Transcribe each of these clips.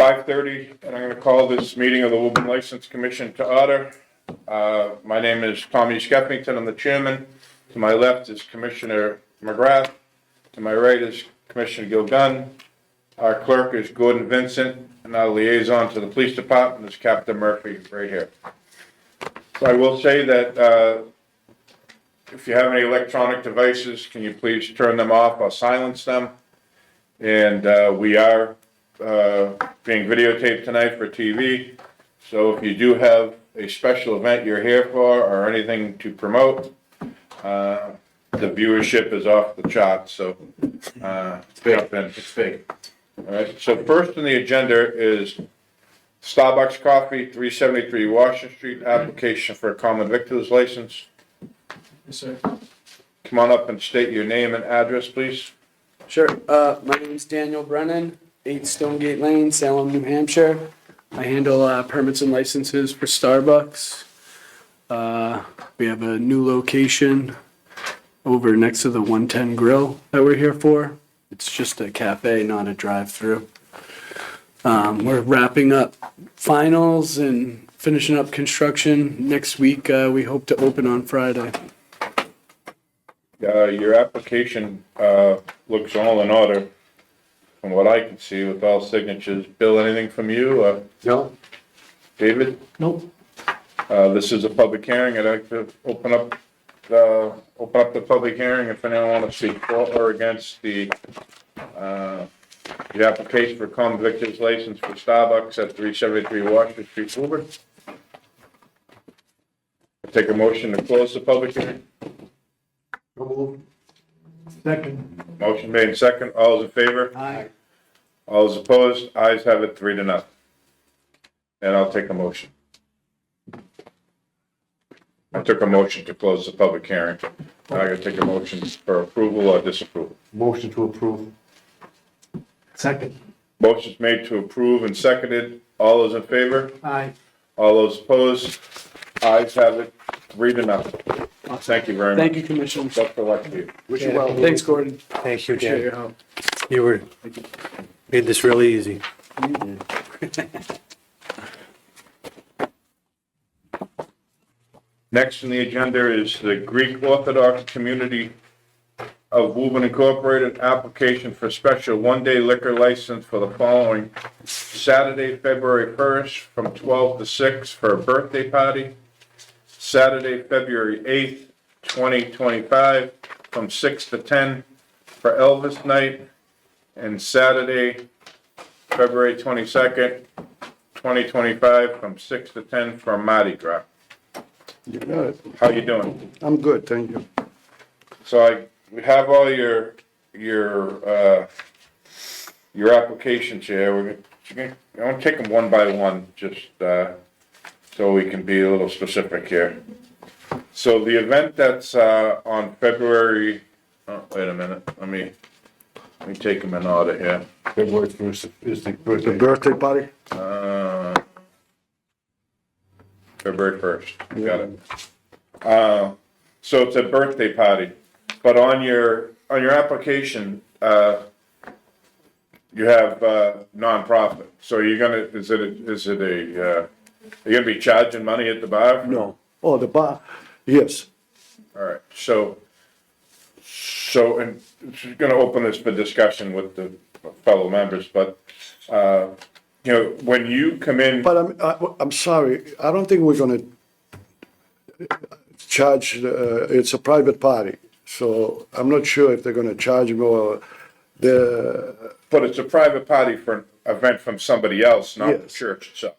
5:30, and I'm going to call this meeting of the Woburn License Commission to order. My name is Tommy Skeffington. I'm the chairman. To my left is Commissioner McGrath. To my right is Commissioner Gilgun. Our clerk is Gordon Vincent, and our liaison to the police department is Captain Murphy, right here. So I will say that if you have any electronic devices, can you please turn them off or silence them? And we are being videotaped tonight for TV. So if you do have a special event you're here for or anything to promote, the viewership is off the charts. So It's big. It's big. All right. So first on the agenda is Starbucks Coffee, 373 Washington Street, application for a common victuals license. Yes, sir. Come on up and state your name and address, please. Sure. My name's Daniel Brennan, 8 Stonegate Lane, Salem, New Hampshire. I handle permits and licenses for Starbucks. We have a new location over next to the 110 Grill that we're here for. It's just a cafe, not a drive-through. We're wrapping up finals and finishing up construction. Next week, we hope to open on Friday. Your application looks all in order from what I can see with all signatures. Bill, anything from you? No? David? Nope. This is a public hearing. I'd like to open up the public hearing if anyone wants to speak for or against the application for common victuals license for Starbucks at 373 Washington Street, Woburn. Take a motion to close the public hearing. Second. Motion made second. All those in favor? Aye. All those opposed? Ayes have it 3-0. And I'll take a motion. I took a motion to close the public hearing. Now I gotta take a motion for approval or disapproval. Motion to approve. Second. Motion's made to approve and seconded. All those in favor? Aye. All those opposed? Ayes have it 3-0. Thank you very much. Thank you, Commissioner. Best of luck to you. Wish you well. Thanks, Gordon. Thank you, Appreciate your Jen. help. You were, made this really easy. Next on the agenda is the Greek Orthodox Community of Woburn Incorporated, application for special one-day liquor license for the following Saturday, February 1st, from 12 to 6 for a birthday party. Saturday, February 8th, 2025, from 6 to 10 for Elvis Night. And Saturday, February 22nd, 2025, from 6 to 10 for Mardi Gras. You got it. How you doing? I'm good, thank you. So we have all your applications here. I'm gonna take them one by one, just so we can be a little specific here. So the event that's on February, oh, wait a minute, let me take them in order here. February 1st is the The birthday. birthday party? February 1st, got it. So it's a birthday party, but on your application, you have nonprofit. So you're gonna, is it a, you're gonna be charging money at the bar? No. Oh, the bar, yes. All right, so, and she's gonna open this for discussion with the fellow members, but, you know, when you come in. But I'm sorry, I don't think we're gonna charge, it's a private party. So I'm not sure if they're gonna charge me or But it's a private party for an event from somebody else, not the Yes. church itself.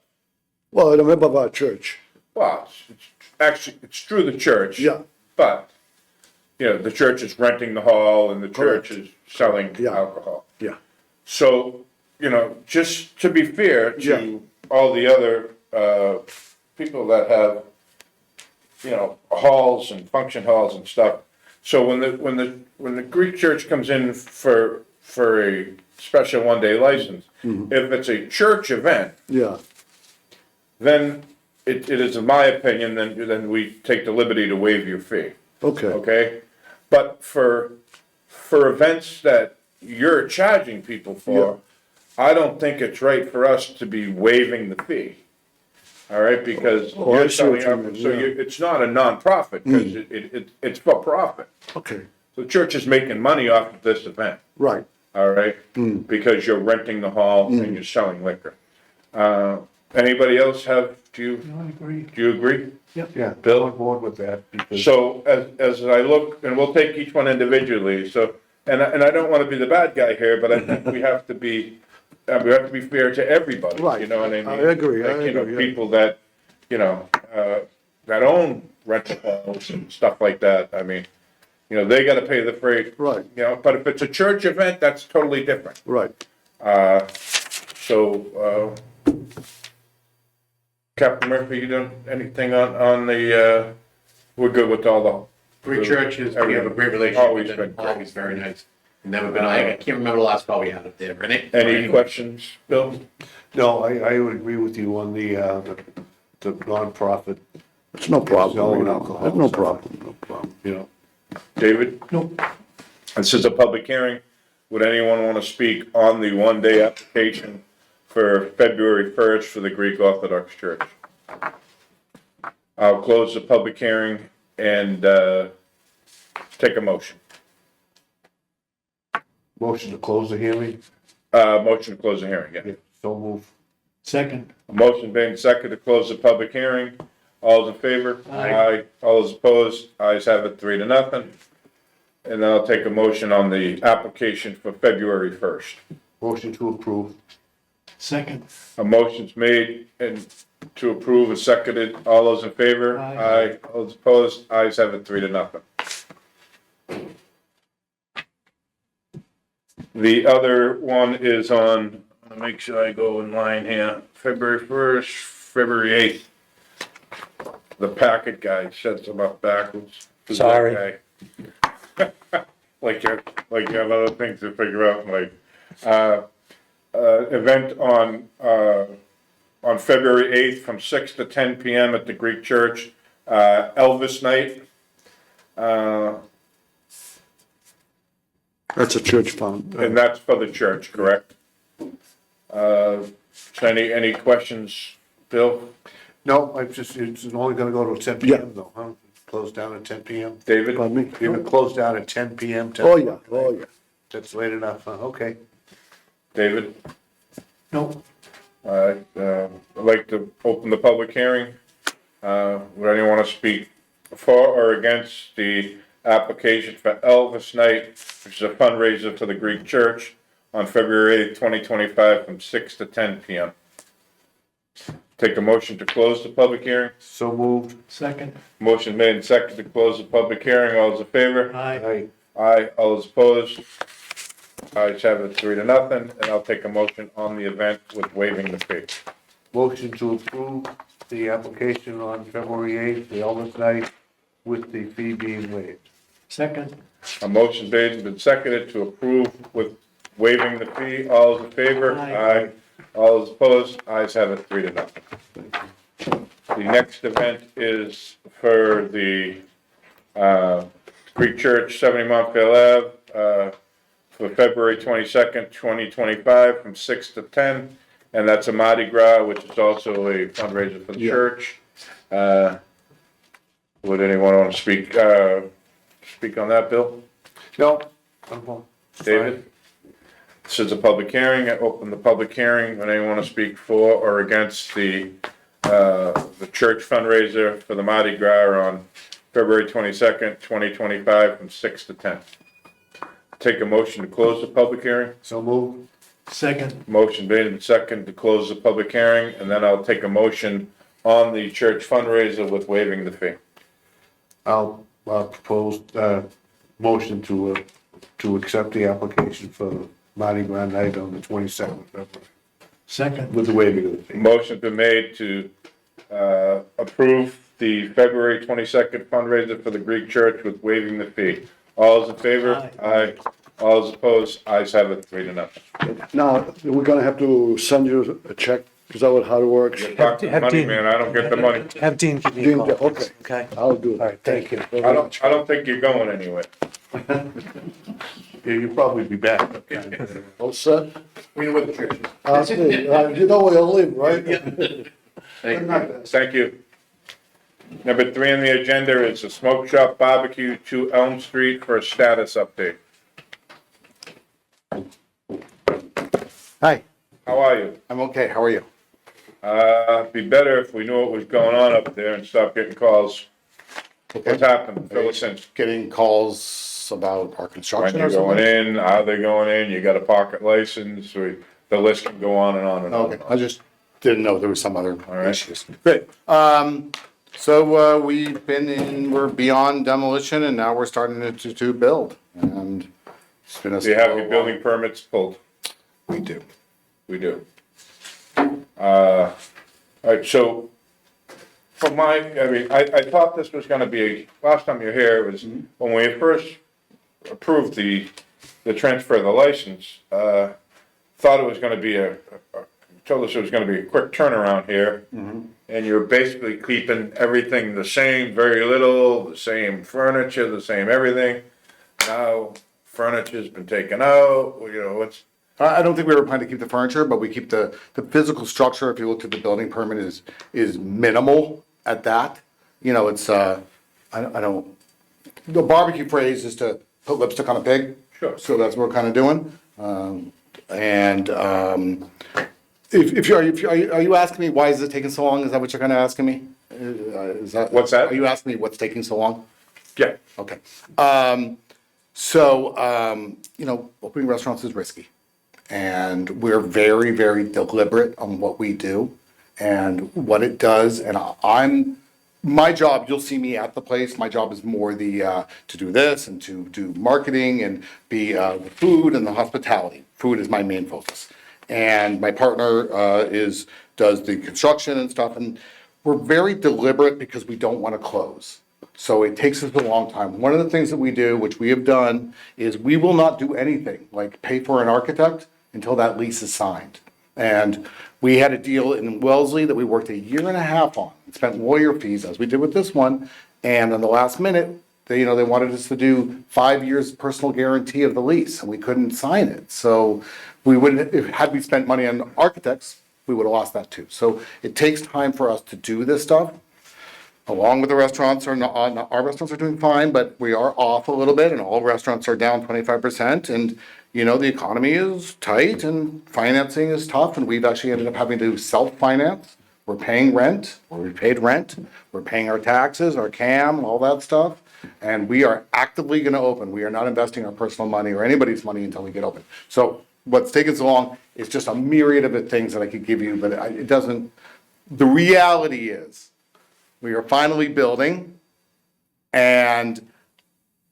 well, a member of our church. Well, it's through the church. Yeah. But, you know, the church is renting the hall and the church Correct. is selling Yeah. alcohol. Yeah. So, you know, just to be fair Yeah. to all the other, people that have, you know, halls and function halls and stuff. So when the Greek church comes in for a special one-day license, if it's a church event, Yeah, then it is, in my opinion, then we take the liberty to waive your fee, okay. okay? But for events that you're charging people for, I don't think it's right for us to be waiving the fee. All right, because Oh, I you're see what selling you up, mean, so yeah. it's not a nonprofit, because it's for profit. Okay, The church is making money off of this event, right. all right? Because you're renting the hall and you're selling liquor. Anybody else do I agree. you agree? Yeah, Bill? I'm on board with that because. So as I look, and we'll take each one individually, so, and I don't wanna be the bad guy here, but I think we have to be fair to everybody, Right. you know what I mean? I agree, I Like, you know, agree, yeah. people that, you know, that own rental halls and stuff like that, I mean, you know, they gotta pay the freight. Right. You know, but if it's a church event, that's totally different. Right. So, Captain Murphy, you done anything on the, we're good with all the. Great churches, we have a great relationship Always with them, been. always very nice. Never been, I can't remember the last call we had up there, Renee? Any questions, Bill? No, I would agree with you on the nonprofit, It's no problem, Selling you know, alcohol, no so- problem, no problem. you know. David? Nope. This is a public hearing. Would anyone want to speak on the one-day application for February 1st for the Greek Orthodox Church? I'll close the public hearing and take a motion. Motion to close the hearing? Motion to close the hearing, yeah. Yeah, so move. Second. A motion being second to close the public hearing. All those in favor? Aye. All those opposed? Ayes have it 3-0. And then I'll take a motion on the application for February 1st. Motion to approve. Second. A motion's made and to approve is seconded. All those in favor? Aye. All those opposed? Ayes have it 3-0. The other one is on, I'll make sure I go in line here, February 1st, February 8th. The packet guy sets them up backwards. Who's that Sorry. guy? Like you have other things to figure out, like, event on February 8th from 6 to 10 PM at the Greek Church, Elvis Night. That's a church fund. And that's for the church, correct? So any questions, Bill, No, it's only gonna go to 10 PM though, huh? Close down at 10 PM? David? Pardon me? You're gonna close down at 10 PM? 10 Oh, yeah, o'clock, oh, right? yeah. That's late enough, huh? Okay. David? No. I'd like to open the public hearing. Would anyone want to speak for or against the application for Elvis Night, which is a fundraiser for the Greek Church on February 8th, 2025 from 6 to 10 PM? Take a motion to close the public hearing. So moved. Second. Motion made and seconded to close the public hearing. All those in favor? Aye. Aye. All those opposed? Ayes have it 3-0, and I'll take a motion on the event with waiving the fee. Motion to approve the application on February 8th, the Elvis Night, with the fee being waived. Second. A motion made and been seconded to approve with waiving the fee. All those in favor? Aye. All those opposed? Ayes have it 3-0. The next event is for the, Greek Church, 70 Montvale Ave, for February 22nd, 2025, from 6 to 10. And that's a Mardi Gras, which is also a fundraiser for the Yeah. church. Would anyone want to speak on that, Bill? No. I'm fine. David? This is a public hearing. I open the public hearing. Would anyone want to speak for or against the church fundraiser for the Mardi Gras on February 22nd, 2025, from 6 to 10? Take a motion to close the public hearing. So moved. Second. Motion made and second to close the public hearing, and then I'll take a motion on the church fundraiser with waiving the fee. I'll propose, motion to accept the application for Mardi Gras night on the 22nd of February, Second. with the waiving of the fee. Motion's been made to approve the February 22nd fundraiser for the Greek Church with waiving the fee. All those in favor? Aye. All those opposed? Ayes have it 3-0. Now, we're gonna have to send you a check, is that how it works? Talk to the Have money Dean- man, I don't get the money. Have Dean give me a Dean, call. okay. Okay. I'll do All it. right, thank you. I don't think you're going anywhere. Yeah, you'll probably be back. All set? We know where the church is. Ask me, you know where you live, right? Thank you. Number 3 on the agenda is the Smoke Shop Barbecue, 2 Elm Street, for a status update. Hi, How are you? I'm okay. How are you? It'd be better if we knew what was going on up there and stopped getting calls. What's happened? Fill us in. Getting calls about our When construction you're or going something? in, how they going in, you got a pocket license, the list can go on and on and on. Okay, I just didn't know there was some other right. issues. Great. We're beyond demolition and now we're starting to build. And it's been a. Do you have your slow building permits pulled? We do. We do. Alright, so, I thought this was gonna be, last time you were here, it was when we first approved the transfer of the license, thought it was gonna be told us it was gonna be a quick turnaround here. And you're basically keeping everything the same, very little, the same furniture, the same everything. Now, furniture's been taken out, I don't think we were planning to keep the furniture, but we keep the physical structure. If you looked at the building permit is minimal at that. You know, it's, I don't, the barbecue phrase is to put lipstick on a pig. Sure. So that's what we're kind of doing. Are you asking me why is it taking so long? Is that what you're kind of asking me? What's that? Are you asking me what's taking so long? Yeah. Okay. Opening restaurants is risky. And we're very, very deliberate on what we do and what it does. And my job, you'll see me at the place. My job is more to do this and to do marketing and be the food and the hospitality. Food is my main focus. And my partner does the construction and stuff. And we're very deliberate because we don't want to close. So it takes us a long time. One of the things that we do, which we have done, is we will not do anything like pay for an architect until that lease is signed. And we had a deal in Wellesley that we worked 1.5 years on, spent lawyer fees as we did with this one. And on the last minute, they wanted us to do 5 years personal guarantee of the lease, and we couldn't sign it. So we wouldn't, had we spent money on architects, we would have lost that too. So it takes time for us to do this stuff. Along with the restaurants, our restaurants are doing fine, but we are off a little bit, and all restaurants are down 25%. And the economy is tight, and financing is tough, and we've actually ended up having to self-finance. We're paying rent, or we paid rent. We're paying our taxes, our CAM, all that stuff, and we are actively going to open. We are not investing our personal money or anybody's money until we get open. So what's taken so long is just a myriad of things that I could give you, but it doesn't. The reality is, we are finally building, and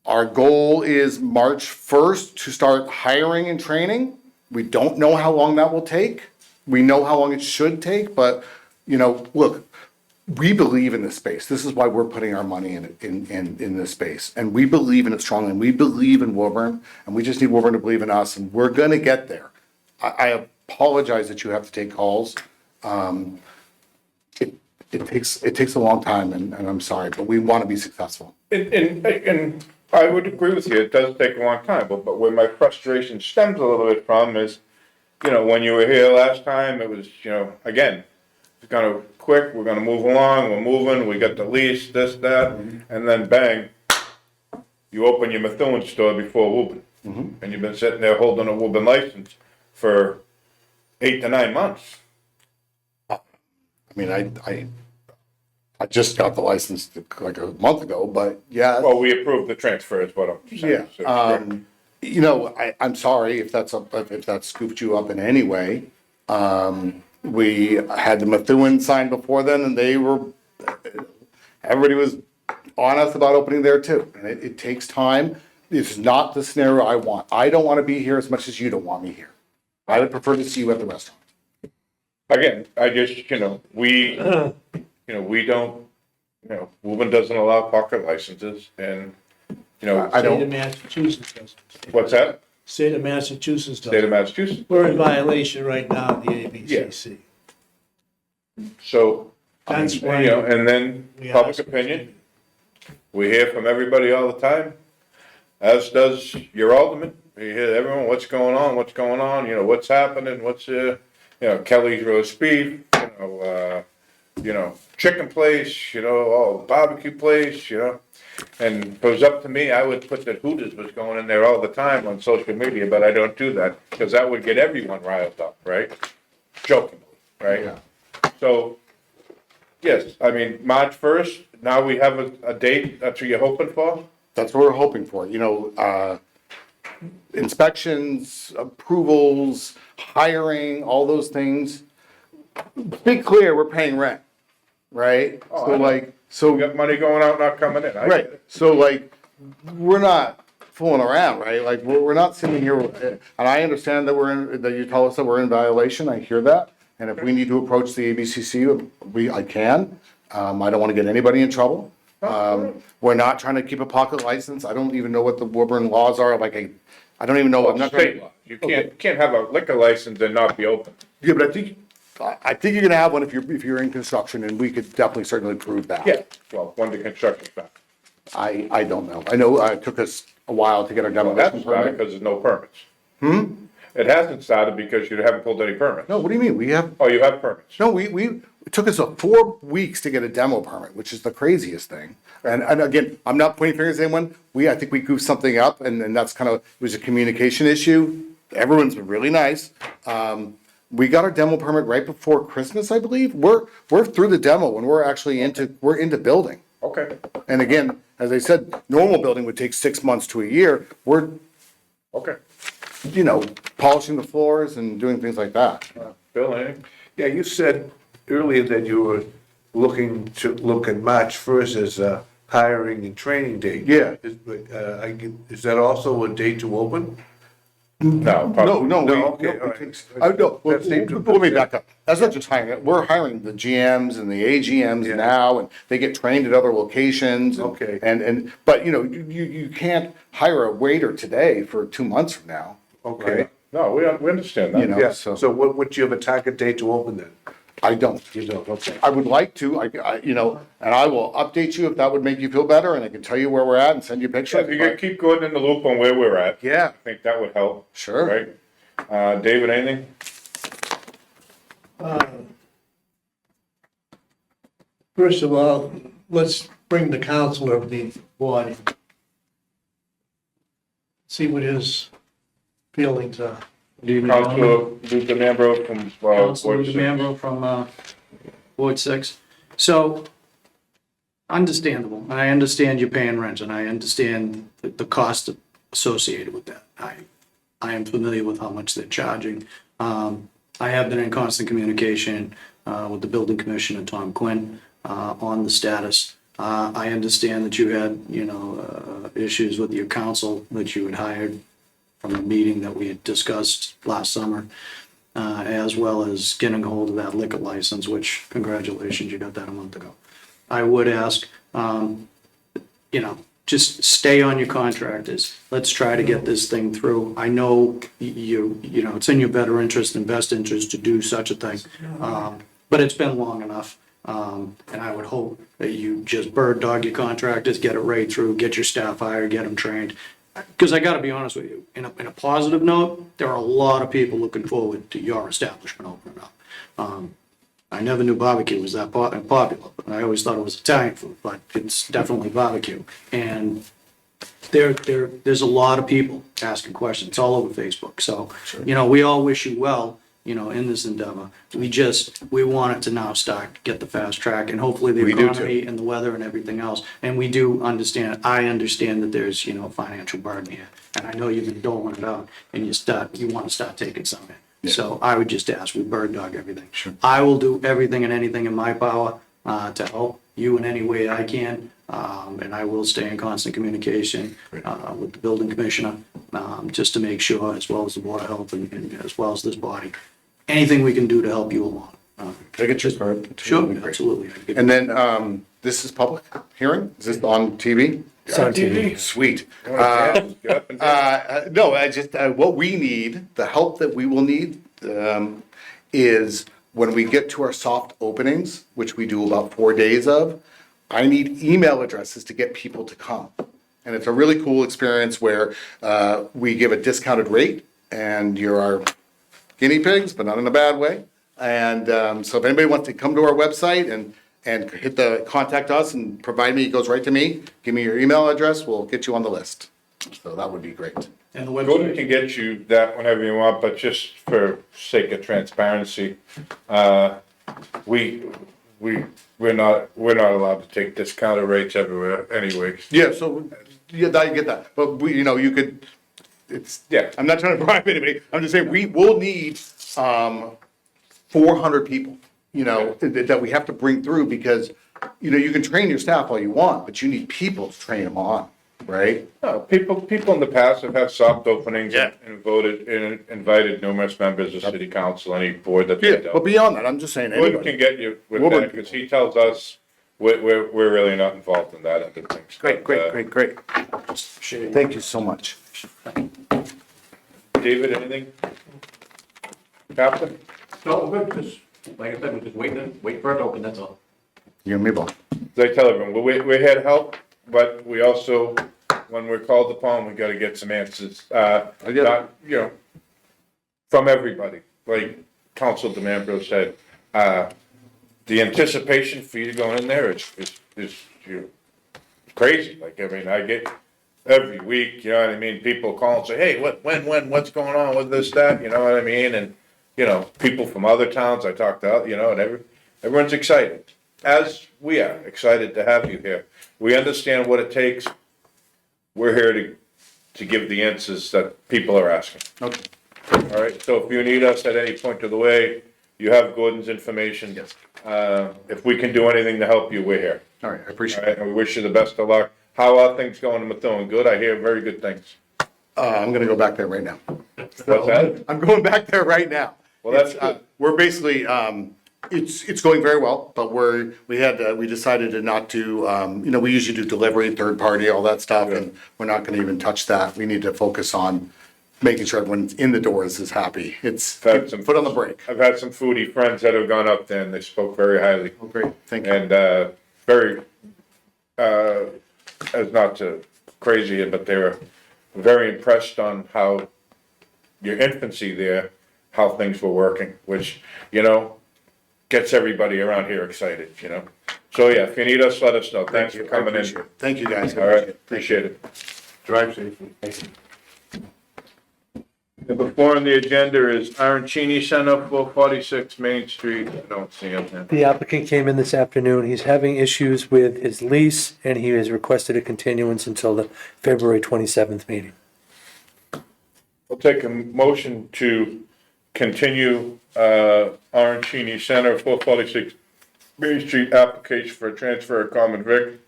our goal is March 1st to start hiring and training. We don't know how long that will take. We know how long it should take, but, look, we believe in this space. This is why we're putting our money in this space. And we believe in it strongly, and we believe in Woburn, and we just need Woburn to believe in us, and we're gonna get there. I apologize that you have to take calls. It takes a long time, and I'm sorry, but we want to be successful. And I would agree with you, it does take a long time, but where my frustration stems a little bit from is, when you were here last time, it was, again, it's kind of quick, we're gonna move along, we're moving, we got the lease, this, that, and then bang, you open your Methuen store before Woburn. And you've been sitting there holding a Woburn license for 8 to 9 months. I mean, I just got the license like a month ago, but yeah. Well, we approved the transfer is what I'm saying. Yeah. I'm sorry if that scooped you up in any way. We had the Methuen sign before then, and everybody was on us about opening there too. And it takes time. It's not the scenario I want. I don't want to be here as much as you don't want me here. I would prefer to see you at the restaurant. Again, I just, we don't, Woburn doesn't allow pocket licenses and, I State don't. of Massachusetts doesn't. what's that? State of Massachusetts State of doesn't. Massachusetts? We're in violation right now of the ABCC. So, That's why. and then we public ask- opinion, we hear from everybody all the time, as does your alderman, You hear everyone, what's going on, what's happening, Kelly's roast beef, chicken place, oh, barbecue place, And if it was up to me, I would put that Hooters was going in there all the time on social media, but I don't do that, because that would get everyone riled up, right? Jokingly, right? Yeah. So, yes, I mean, March 1st, now we have a date, that's what you're hoping for? That's what we're hoping for, inspections, approvals, hiring, all those things. Be clear, we're paying rent, right? Oh, So I know. like, We got money going out, not coming in, I get right, it. so like, we're not fooling around, right? Like, we're not sitting here, and I understand that you tell us that we're in violation, I hear that. And if we need to approach the ABCC, I can. I don't wanna get anybody in trouble. We're not trying to keep a pocket license. I don't even know what the Woburn laws are, I don't even know. I'm not State gonna. law, you can't have a liquor license and not be open. Yeah, but I think you're gonna have one if you're in construction, and we could definitely certainly prove that. Yeah, well, when the construction's back. I don't know. I know it took us a while to get our Well, it demolition hasn't started permit. because there's no permits. It hasn't started because you haven't pulled any permits. No, what do you mean? We have, Oh, you have permits? no, it took us 4 weeks to get a demo permit, which is the craziest thing. And again, I'm not pointing fingers at anyone. I think we goofed something up, and that's it was a communication issue. Everyone's been really nice. We got our demo permit right before Christmas, I believe. We're through the demo and we're into building. Okay, And again, as I said, normal building would take 6 months to a year. We're, okay. polishing the floors and doing things like that. Bill, anything? Yeah, you said earlier that you were looking to look at March 1st as a hiring and training date. Yeah. Is that also a date to open? No. Okay, all right. No, That seems- let me back up. That's not just hiring. We're hiring the GMs and the AGMs Yeah. now, and they get trained at other locations. Okay. But you can't hire a waiter today for 2 months from now. Okay, Right. No, we understand that. know. yeah, so- so what, would you have a target date to open then? I don't. You don't, okay. I would like to, and I will update you if that would make you feel better, and I can tell you where we're at and send you So pictures. if you could keep going in the loop on where we're at. Yeah. I think that would help. Sure. Right? David, anything? First of all, let's bring the counselor before see what his feelings are. Good evening, Councilor gentlemen. Luther Mambro from, Councilor Ward 6. DeMambro from Ward 6. So, understandable, and I understand you're paying rent, and I understand the cost associated with that. I am familiar with how much they're charging. I have been in constant communication with the building commissioner, Tom Quinn, on the status. I understand that you had, issues with your council that you had hired from a meeting that we had discussed last summer, as well as getting a hold of that liquor license, which congratulations, you got that a month ago. I would ask, just stay on your contractors. Let's try to get this thing through. I know it's in your better interest and best interest to do such a thing. But it's been long enough. And I would hope that you just bird dog your contractors, get it right through, get your staff hired, get them trained. Because I gotta be honest with you, in a positive note, there are a lot of people looking forward to your establishment opening up. I never knew barbecue was that popular. I always thought it was Italian food, but it's definitely barbecue. And there's a lot of people asking questions. It's all over Facebook. So, we all wish you well, in this endeavor. We want it to now get the fast track, and hopefully the We do too. economy and the weather and everything else. And we do understand, I understand that there's, financial burden here. And I know you've been doling it out, and you want to start taking some in. So I would just ask, we bird dog everything. Sure. I will do everything and anything in my power to help you in any way I can. And I will stay in constant communication with the building commissioner, just to make sure, as well as the Board of Health and as well as this body, anything we can do to help you along. Can I get your card? Sure, That'd be great. absolutely. And then, this is public hearing? Is this on TV? It's on TV. Sweet. Get up and down. No, what we need, the help that we will need, is when we get to our soft openings, which we do about 4 days of, I need email addresses to get people to come. And it's a really cool experience where we give a discounted rate, and you're our guinea pigs, but not in a bad way. And so if anybody wants to come to our website and hit the contact us and provide me, it goes right to me. Give me your email address, we'll get you on the list. So that would be great. And the Gordon website, can get you that whenever you want, but just for sake of transparency, we're not allowed to take discounted rates everywhere anyway. Yeah, so, yeah, I get that, but we, you could, Yeah. I'm not trying to bribe anybody, I'm just saying, we will need, 400 people, that we have to bring through, because, you can train your staff all you want, but you need people to train them on, right? No, people in the past have had soft openings Yeah. and invited numerous members of city council, any board that they Yeah, but dealt. beyond that, I'm just saying, Wood anybody. can get you with Woburn that, because he tells us we're really not involved in that end of things. Great, But, great, great, great. Thank you so much. David, anything? Captain? No, we're good, just, like I said, we're just waiting for it to open, that's all. You and me both. As I tell everyone, we're here to help, but we also, when we're called upon, we gotta get some answers. Not, from everybody, like Council DeMambro said, the anticipation for you to go in there is crazy. Like, I mean, I get every week, you know what I mean, people call and say, hey, when, what's going on with this, that, you know what I mean? And, people from other towns, I talk to, and everyone's excited, as we are, excited to have you here. We understand what it takes. We're here to give the answers that people are asking. Okay. All right, so if you need us at any point of the way, you have Gordon's information. Yes. If we can do anything to help you, we're here. All right, I All appreciate right, it. and we wish you the best of luck. How are things going in Methuen? Good, I hear very good things. I'm gonna go back there right now. What's that? I'm going back there right now. Well, that's It's, good. We're basically, it's going very well, but we decided to not do, we usually do delivery, third party, all that stuff, and we're not gonna even touch that. We need to focus on making sure everyone in the doors is happy. It's Had some- foot on the brake. I've had some foodie friends that have gone up there and they spoke very highly. Oh, great, thank you. And, very, as not to crazy it, but they were very impressed on how your infancy there, how things were working, which, gets everybody around here excited, So yeah, if you need us, let us know. Thanks for coming in. Thank you, guys. All right, appreciate it. Drive safely. Number 4 on the agenda is Arancini Center, 446 Main Street. I don't see him here. The applicant came in this afternoon. He's having issues with his lease, and he has requested a continuance until the February 27th meeting. We'll take a motion to continue Arancini Center, 446 Main Street, application for a transfer of common vic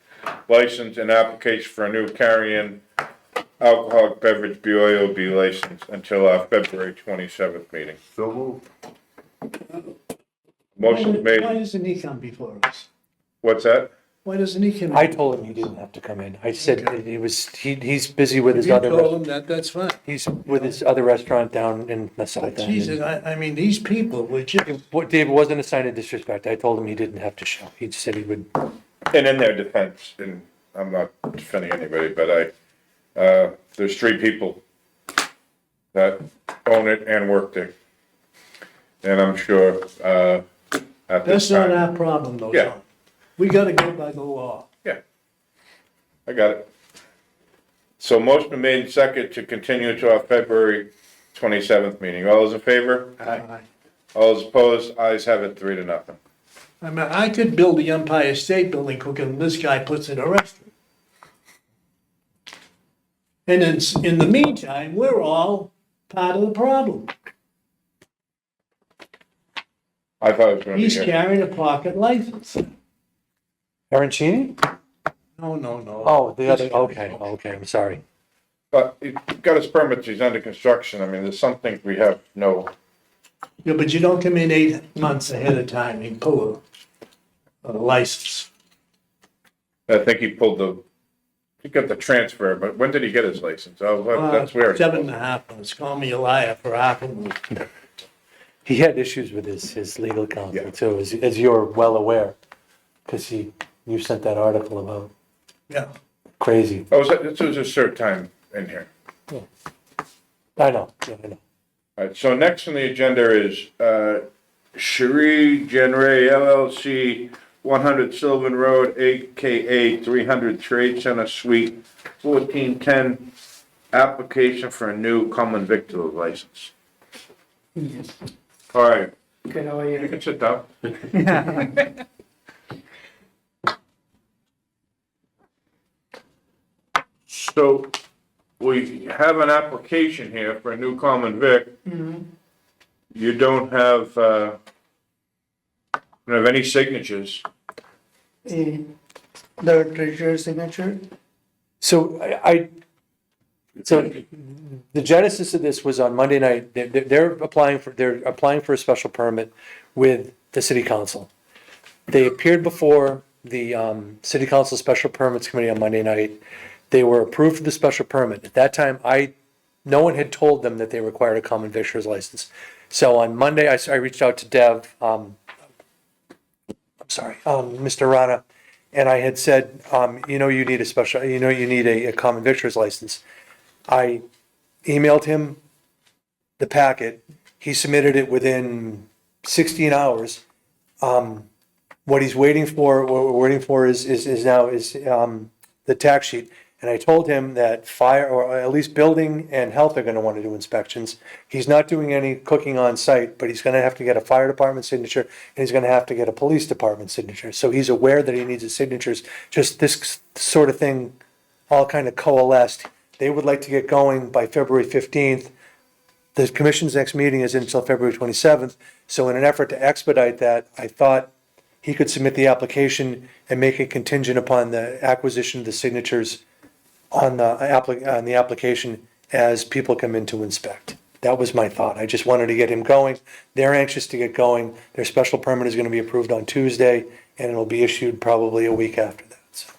license and application for a new carry-in alcoholic beverage BYOB license until our February 27th meeting. So moved. Motion Why made. doesn't he come before us? What's that? Why doesn't he come? I told him he didn't have to come in. I said that he's busy with If his you other, told him that, that's fine. he's with his other restaurant down in the south end. Jesus, I mean, these people were just, What, Dave, wasn't a sign of disrespect. I told him he didn't have to show. He just said he would. And in their defense, and I'm not defending anybody, but there's 3 people that own it and work there. And I'm sure, at this that's not time. our problem though, Yeah. Tom. We gotta go by the law. Yeah, I got it. So motion been made and second to continue to our February 27th meeting. All those in favor? All those opposed? Ayes have it, 3-0. I mean, I could build the Empire State Building quicker than this guy puts in a restaurant. And in the meantime, we're all part of the problem. I thought it was gonna be He's here. carrying a pocket license. Arancini? No, no, no. Oh, the other, okay, I'm sorry. But he got his permits, he's under construction. I mean, there's some things we have no, Yeah, but you don't come in 8 months ahead of time and pull a license. I think he got the transfer, but when did he get his license? Oh, that's weird. 7.5 months. Call me a liar for half. He had issues with his legal counsel Yeah. too, as you're well aware, because you sent that article about. Yeah. crazy. Oh, this was a cert time in here. I know, yeah, I know. All right, so next on the agenda is, Cherie Genray LLC, 100 Sylvan Road, AKA 300 Trade Center Suite, 1410, application for a new common victular license. All right, Good, how are you can sit down. So, we have an application here for a new common vic. You don't have any signatures. The treasurer's signature? So so the genesis of this was on Monday night. They're applying for a special permit with the city council. They appeared before the city council special permits committee on Monday night. They were approved for the special permit. At that time, no one had told them that they required a common victualer's license. So on Monday, I reached out to Dev, Mr. Rana, and I had said, you need a common victualer's license. I emailed him the packet. He submitted it within 16 hours. What we're waiting for is the tax sheet. And I told him that fire, or at least building and health are gonna wanna do inspections. He's not doing any cooking on site, but he's gonna have to get a fire department signature, and he's gonna have to get a police department signature. So he's aware that he needs his signatures. Just this sort of thing all kind of coalesced. They would like to get going by February 15th. The commission's next meeting is until February 27th. So in an effort to expedite that, I thought he could submit the application and make it contingent upon the acquisition of the signatures on the application as people come in to inspect. That was my thought. I just wanted to get him going. They're anxious to get going. Their special permit is gonna be approved on Tuesday, and it'll be issued probably a week after that, so.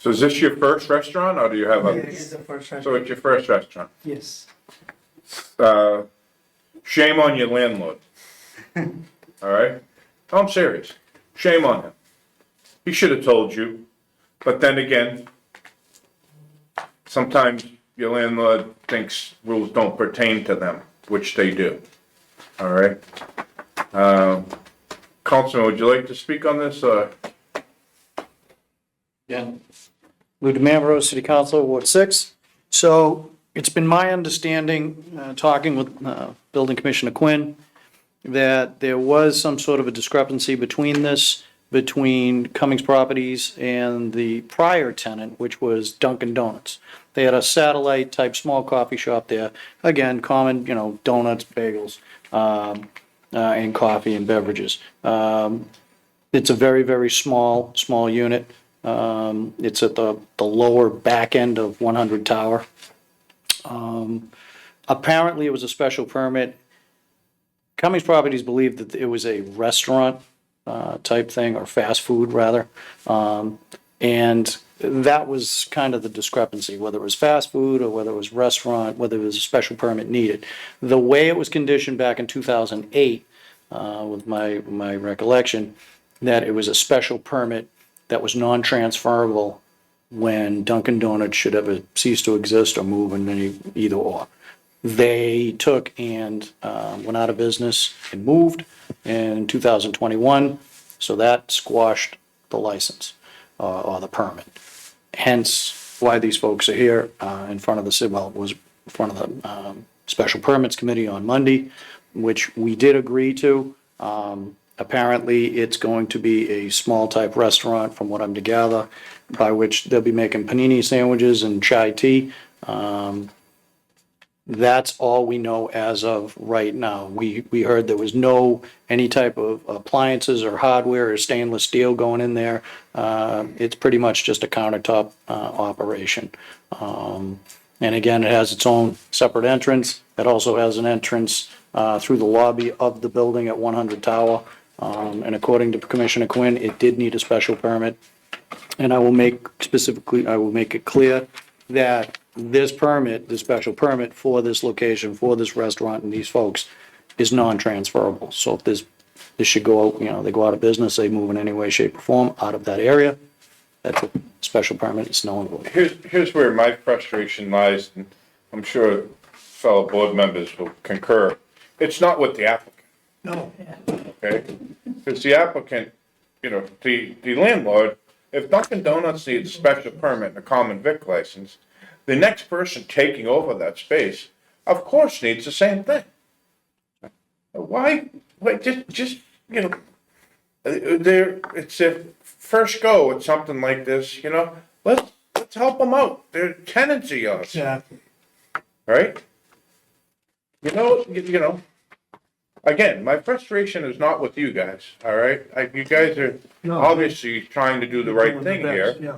So is this your first restaurant, or do you have Yeah, others? it's the first one. So it's your first restaurant. Yes. Shame on your landlord. All right? I'm serious. Shame on him. He should have told you. But then again, sometimes your landlord thinks rules don't pertain to them, which they do. All right? Councilman, would you like to speak on this? Yeah. Lou DeMambro, City Council, Ward 6. So it's been my understanding, talking with Building Commissioner Quinn, that there was some sort of a discrepancy between Cummings Properties and the prior tenant, which was Dunkin' Donuts. They had a satellite type small coffee shop there. Again, common, donuts, bagels, and coffee and beverages. It's a very, very small unit. It's at the lower back end of 100 Tower. Apparently it was a special permit. Cummings Properties believed that it was a restaurant type thing, or fast food rather. And that was kind of the discrepancy, whether it was fast food or whether it was restaurant, whether it was a special permit needed. The way it was conditioned back in 2008, with my recollection, that it was a special permit that was non-transferable when Dunkin' Donuts should ever cease to exist or move in either or. They took and went out of business and moved in 2021, so that squashed the license or the permit. Hence why these folks are here in front of the Special Permits Committee on Monday, which we did agree to. Apparently, it's going to be a small type restaurant, from what I'm to gather, by which they'll be making panini sandwiches and chai tea. That's all we know as of right now. We heard there was any type of appliances or hardware or stainless steel going in there. It's pretty much just a countertop operation. And again, it has its own separate entrance. It also has an entrance through the lobby of the building at 100 Tower. And according to Commissioner Quinn, it did need a special permit. And I will make it clear that this permit, the special permit for this location, for this restaurant and these folks, is non-transferable. So if this should go out, they go out of business, they move in any way, shape, or form out of that area, that's a special permit, it's null and void. Here's where my frustration lies, and I'm sure fellow board members will concur. It's not with the applicant, No, okay? Because the applicant, you know, the landlord, if Dunkin' Donuts needs a special permit and a common vic license, the next person taking over that space, of course, needs the same thing. Why, just, you know, it's a first go at something like this, you know, let's help them out. They're tenants of yours, exactly. right? You know, again, my frustration is not with you guys, all right? You guys are No. obviously trying to do the right Doing the thing best, here. Yeah.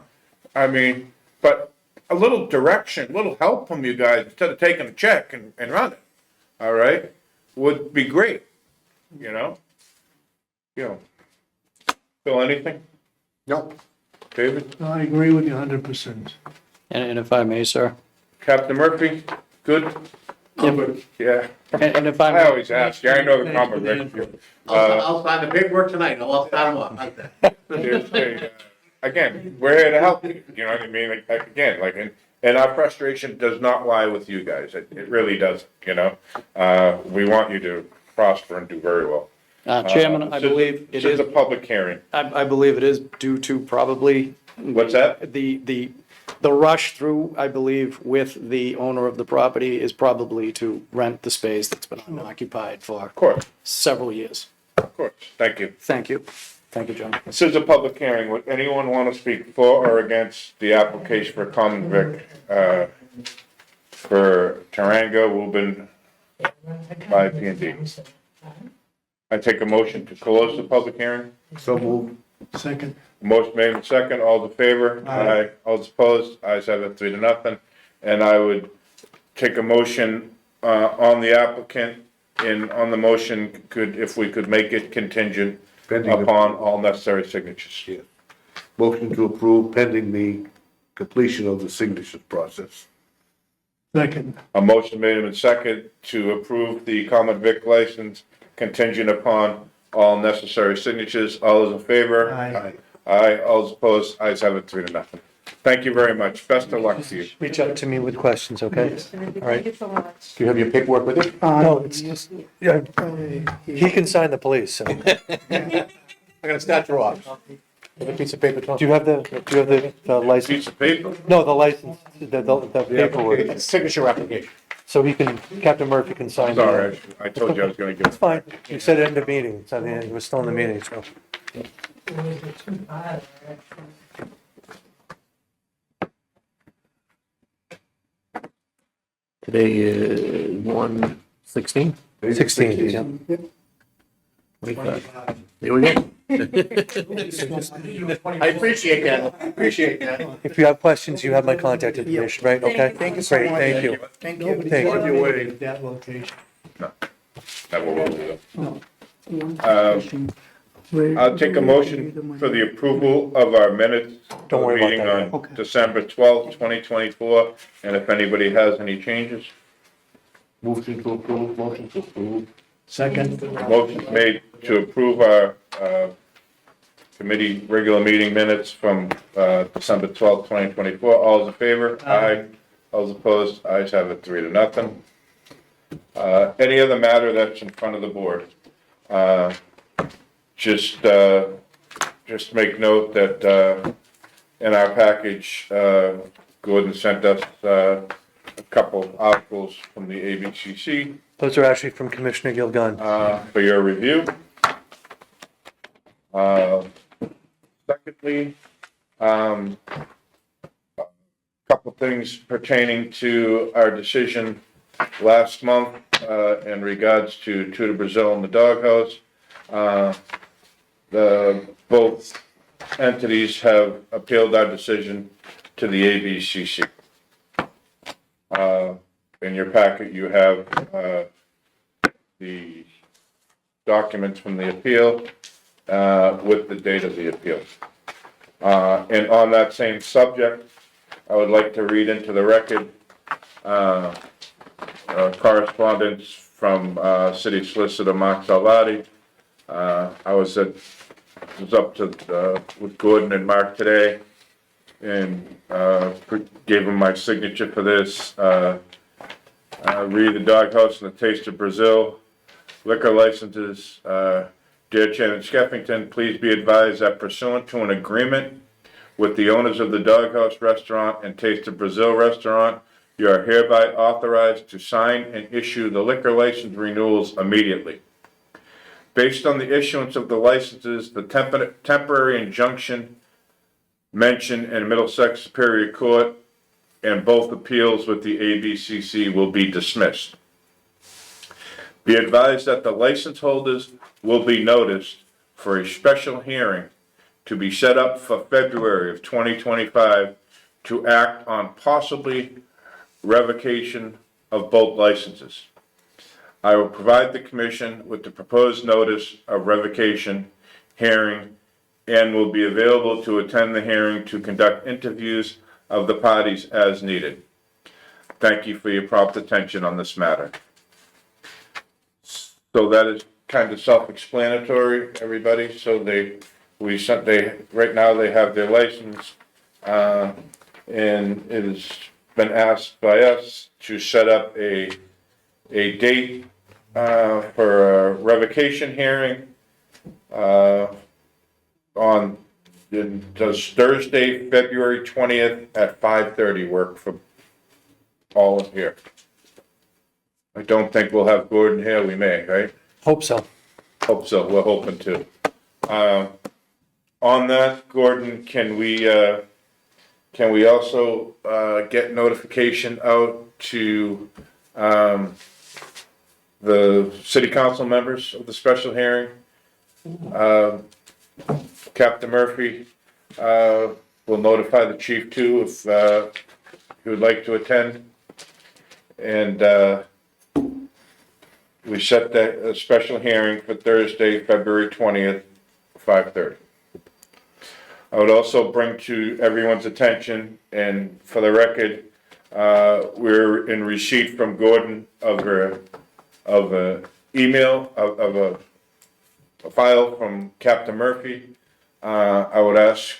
I mean, but a little direction, a little help from you guys, instead of taking a check and run it, all right, would be great, you know? You know, Phil, anything? No. David? No, I agree with you 100%. And if I may, sir, Captain Murphy? Good? Yeah. and if I I may, always ask you, I know the comment, Rick. I'll sign the paperwork tonight, I'll start them off, how's that? Again, we're here to help you, you know what I mean? Like, again, like, and our frustration does not lie with you guys, it really doesn't, you know? We want you to prosper and do very well. Chairman, I believe it This is is, a public hearing. I believe it is due to probably What's that? the rush through, I believe, with the owner of the property is probably to rent the space that's been unoccupied for Of course, several years. of course, thank you. Thank you. Thank you, John. This is a public hearing. Would anyone want to speak for or against the application for common vic, for Taranga, Woburn, by P&D? I take a motion to close the public hearing. So moved. Second. Motion made in second. All in favor? Aye. All opposed? Ayes have it 3-0. And I would take a motion, on the applicant, on the motion, if we could make it contingent Pending. upon all necessary signatures. Yeah. Motion to approve pending the completion of the signature process. Second. A motion made in second to approve the common vic license contingent upon all necessary signatures. All those in favor? Aye. Aye, all those opposed? Ayes have it 3-0. Thank you very much. Best of luck to you. Reach out to me with questions, okay? All right. Do you have your paperwork with you? No, it's just, yeah, he can sign the police, so. Do I'm gonna start you off. Have a piece of paper, Tom? you have the license? Piece of paper? No, the license, the paperwork, It's a signature application. so he can, Captain Murphy can sign. the- Sorry, I told you I was gonna give. It's fine, you said end of meeting, so I mean, we're still in the meeting, so. Today is 1/16. 16, yeah. There we go. I appreciate that, If you have questions, you have my contact information, right? Okay? Thank you so much. Great, thank you. Thank you. Thank you. That location. That will do. I'll take a motion for the approval of our minutes. Don't worry about Meeting that, on December 12th, 2024, and if anybody has any changes. Motion to approve, motion to approve. Second. Motion made to approve our, committee regular meeting minutes from, December 12th, 2024. All those in favor? Aye. All those opposed? Ayes have it 3-0. Any other matter that's in front of the board? Just make note that, in our package, Gordon sent us, a couple articles from the ABCC, Those are actually from Commissioner Gilgun. for your review. Secondly, couple things pertaining to our decision last month, in regards to Tudor Brazil and the doghouse. Both entities have appealed our decision to the ABCC. In your packet, you have, the documents from the appeal, with the date of the appeal. And on that same subject, I would like to read into the record, correspondence from, City Solicitor Mark Salvati. I was up to, with Gordon and Mark today, gave him my signature for this. Read the Doghouse and the Taste of Brazil liquor licenses. Dear Chairman Skeffington, please be advised that pursuant to an agreement with the owners of the Doghouse Restaurant and Taste of Brazil Restaurant, you are hereby authorized to sign and issue the liquor license renewals immediately. Based on the issuance of the licenses, the temporary injunction mentioned in Middlesex Superior Court and both appeals with the ABCC will be dismissed. Be advised that the license holders will be noticed for a special hearing to be set up for February of 2025 to act on possibly revocation of both licenses. I will provide the commission with the proposed notice of revocation hearing and will be available to attend the hearing to conduct interviews of the parties as needed. Thank you for your prompt attention on this matter. So that is kind of self-explanatory, everybody. So right now they have their license, and it has been asked by us to set up a date for a revocation hearing does Thursday, February 20th at 5:30 work for all of here? I don't think we'll have Gordon here. We may, right? Hope so. Hope so. We're hoping to. On that, Gordon, can we also get notification out to the city council members of the special hearing? Captain Murphy will notify the chief too if he would like to attend. And we set that special hearing for Thursday, February 20th, 5:30. I would also bring to everyone's attention, and for the record, we're in receipt from Gordon of a email of a file from Captain Murphy. I would ask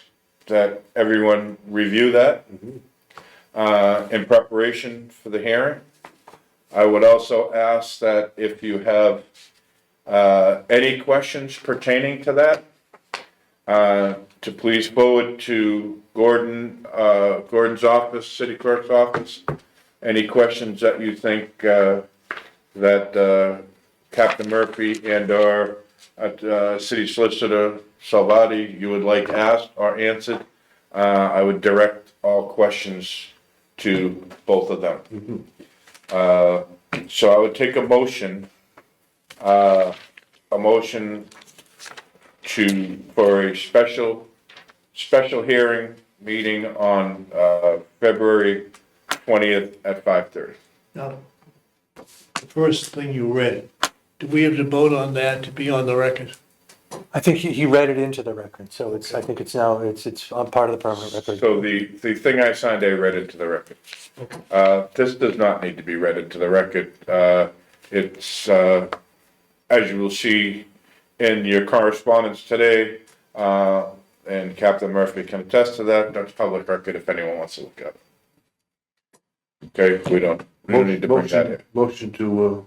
that everyone review that in preparation for the hearing. I would also ask that if you have any questions pertaining to that, to please forward to Gordon's office, city clerk's office, any questions that you think that Captain Murphy and our city solicitor Salvati you would like asked or answered. I would direct all questions to both of them. So I would take a motion for a special hearing meeting on February 20th at 5:30. Now, the first thing you read, do we have to vote on that to be on the record? I think he read it into the record, so I think it's now, it's on part of the permanent record. So the thing I signed, I read into the record. This does not need to be read into the record. It's, as you will see in your correspondence today, and Captain Murphy can attest to that, that's public record if anyone wants to look at it. Okay, we don't need to bring that in. Motion to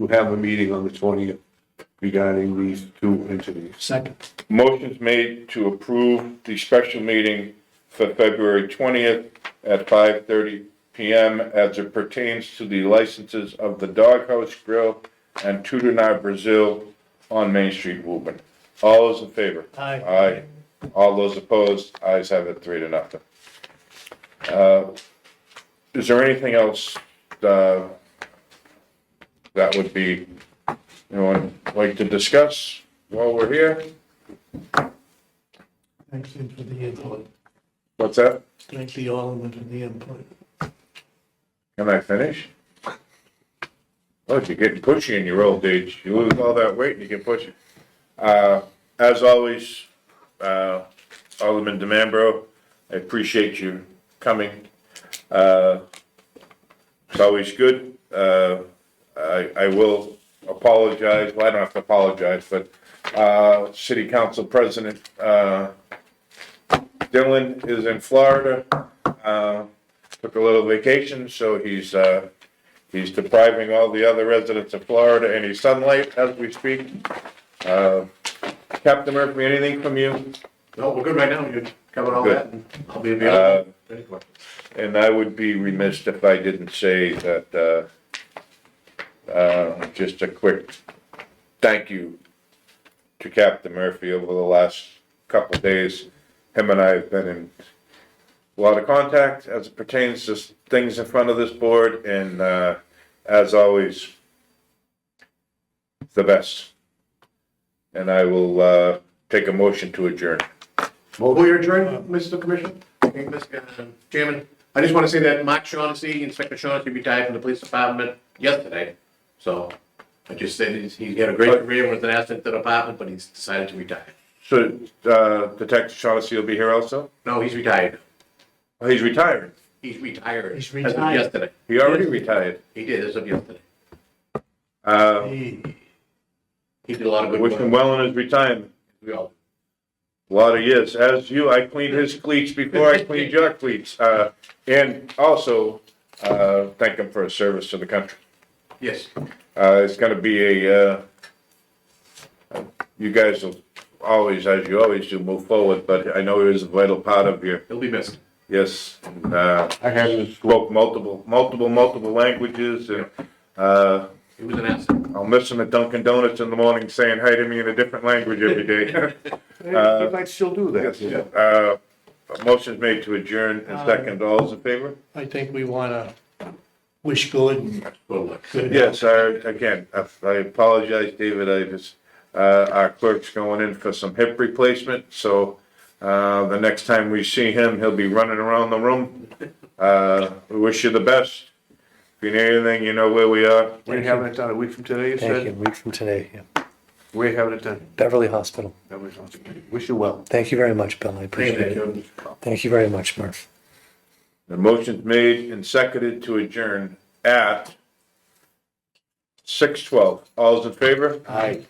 have a meeting on the 20th regarding these two entities. Second. Motion's made to approve the special meeting for February 20th at 5:30 PM as it pertains to the licenses of the Doghouse Grill and Tudonar Brazil on Main Street, Woburn. All those in favor? Aye. Aye. All those opposed? Ayes have it 3-0. Is there anything else that would be, anyone like to discuss while we're here? Thank you for the input. What's that? Thank the alderman for the input. Can I finish? Oh, you're getting pushy in your old age. You lose all that weight and you get pushy. As always, Alderman DeMambro, I appreciate you coming. It's always good. I will apologize. Well, I don't have to apologize, but City Council President Dylan is in Florida, took a little vacation, so he's depriving all the other residents of Florida any sunlight as we speak. Captain Murphy, anything from you? No, we're good right now, you covered all Good. that, and I'll be available. for any questions. And I would be remiss if I didn't say that, just a quick thank you to Captain Murphy over the last couple of days. Him and I have been in a lot of contact as it pertains to things in front of this board, and, as always, the best. And I will, take a motion to adjourn. Before you adjourn, Mr. Commissioner, Mr. Chairman, I just wanna say that Mark Shaughnessy, Inspector Shaughnessy retired from the police department yesterday. So, I just said he had a great career, was an asset to the department, but he's decided to retire. So, Detective Shaughnessy will be here also? No, he's retired. Oh, he's retiring. He's retired. He's As of retired. yesterday. He already retired. He did, as of yesterday. He- He did a lot of good Wish work. him well in his retirement. We all A lot of years. As you, I cleaned his cleats before I cleaned your cleats. And also, thank him for his service to the country. Yes, It's gonna be you guys will always, as you always do, move forward, but I know he is a vital part of your, he'll be missed. yes. And, I had him in school. spoke multiple languages, and, He was an asset. I'll miss him at Dunkin' Donuts in the morning saying hi to me in a different language every day. He might still do that. you know. Motion's made to adjourn, and second, all those in favor? I think we wanna wish Gordon Good luck. good. Yes, again, I apologize, David, our clerk's going in for some hip replacement, so, the next time we see him, he'll be running around the room. We wish you the best. If you need anything, you know where we are. We're having it done a week from today, you Thank you, a said? week from today, yeah. We're having it done. Beverly Hospital. That was awesome. Wish you well. Thank you very much, Bill, I appreciate it. Thank you very much, Murph. The motion's made and seconded to adjourn at 6:12. All's in favor? Aye.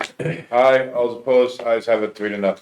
Aye, all's opposed, ayes have it 3-0.